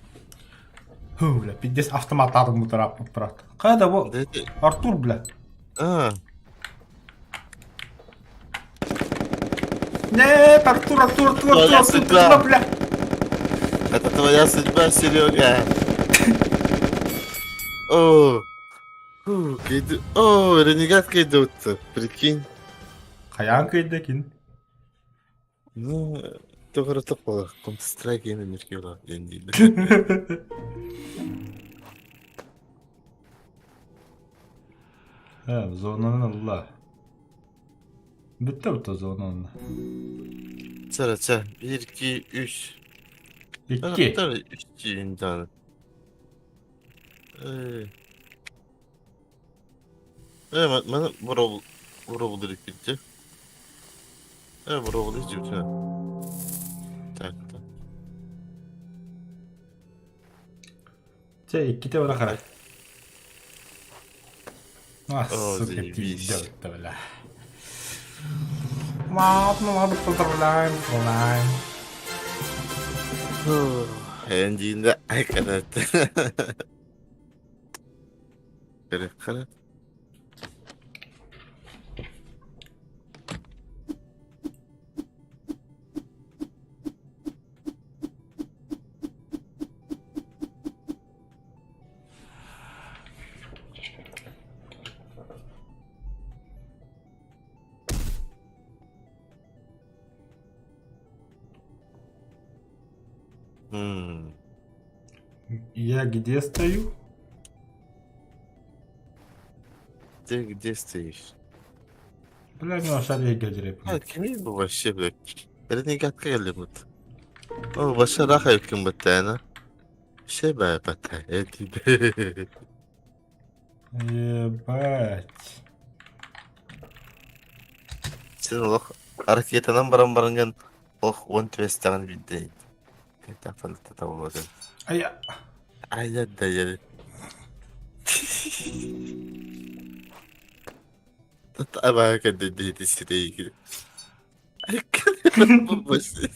Huu, bля, пиздец, автомат атом утрап, брат. Kada bu? Dedi. Артур, бля. Aa, Нет, Артур, Твоя судьба. Артур, бля. это твоя судьба, Серега. О, кайdı. О, ренегат кайdı bitti. Прикинь. Каян кайдакин. Ну, doğru topa. Counter Strike yeni mirkiyorlar. Yeni. Ha, zonanın Allah. Bitti bu zonanın. Çara. 1, 2, 3. İki. Tabii 3 imkanı. Evet, bana vurabilir ikinci. Evet, vurabilir ikinci. Tak. Це iki de bırak ara. Ah, О, сука, заебись. пиздец-то, бля. Ладно, поздравляем. Endinde ay kanat. Kanat. Я где стою? Ты где стоишь? Бля, ну aşağıya gelir А, кем bu вообще, блядь? Ренегат geldi. О, başa raha yakın bıttığına. Şey be bıttı. Edi. Ебать. Sen olak hareketinden baran on tvestağın bildi. Kayta falıkta tavladı. Ай, Aynen da yani. Ama kadın dedi sireye ilgili. Bu basit.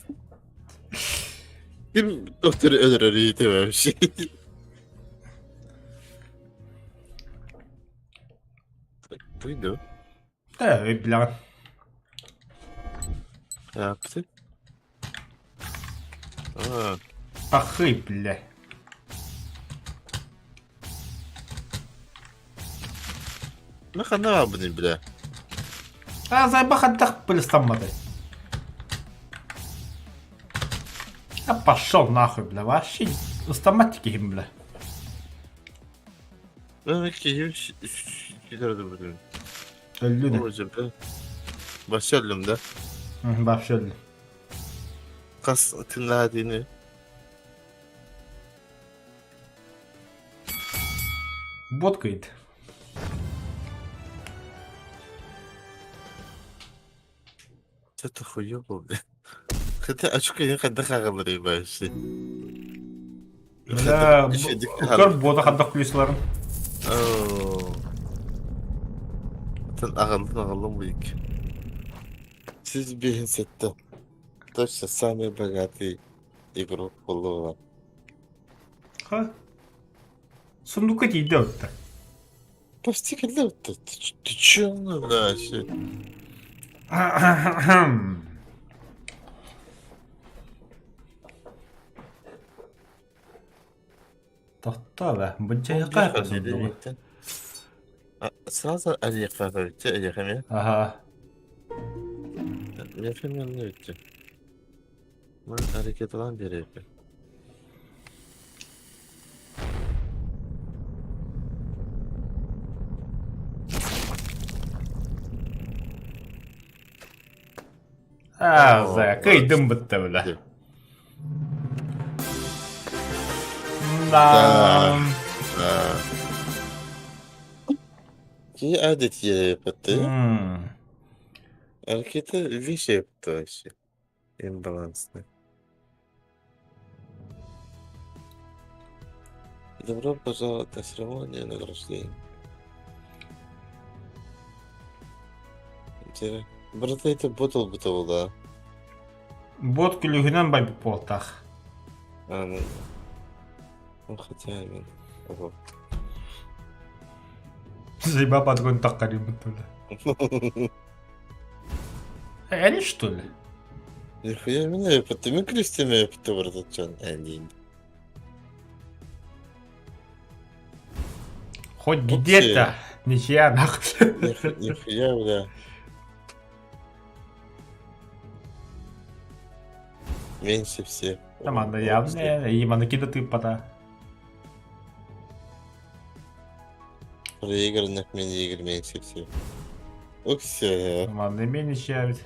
Kim doktoru ölür demem şey. Buydu. да, бля. Ne yaptık? Aa, Ахы, бля. ne kadar var bunun bile? А заебах отдох полистоматы. А пошел нахуй, бля, вообще автоматики им, бля. Ben ki giderdim bunun. Öldü de. Hocam ben başarılım da. Hı, bak şöyle. Kas tınladığını. Боткает. Что-то хуёво, бля. Хотя очко не когда хагалары баши. Бля, көр бота хаддах плюсларын. Sen ağıldın büyük. Siz bir hissetti. Точно самый богатый игрок было. Ха. Сундука тиді өтті. Почти когда ты чё, ну, вообще? Тоқта бә, бұнча яқа сундуғы. Сразу Олег Павлович, Олег Хамя. Ага. Олег Хамя ne öttü? Ben hareket olan bir yapayım. Ağzı, kıydım bitti bile. нам. Ки adet yere yapıttı. М. Hareketi bir şey yaptı işte. Имбалансный. Добро пожаловать на церемонию награждения. Интересно. Брата, это ботл бутыл, да? Бот күлігінен бай бұл болтақ. Ну, ну хотя, блин. Ого. Зайба подгон таққари бұтылы. Они что ли? Нихуя меня yapıttı. Mı Kristina yapıttı burada can? Değil. Хоть где-то. Нихуя нахуй. Нихуя, бля. Меньше всех. Команда явная. Има накидати пата. Проигранных мини-игр меньше всех. Ух, все. Команда меньше явит.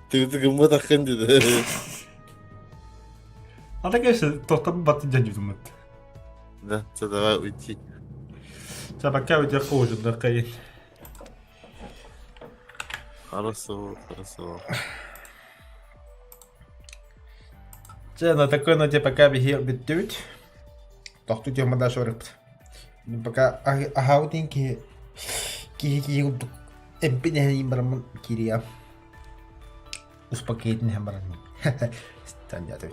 Ты гымма такын dedi. Ата конечно, тоқтап батын жан жүзімет. Да, все, давай уйти. Сабакка өте қожында қайын. Хорошо, хорошо. На такой ноте пока бихил битют. Тохту тема да шорыпт. Пока ахаутинки киги эмпине барман кирия. Успокоительный барман. Станет.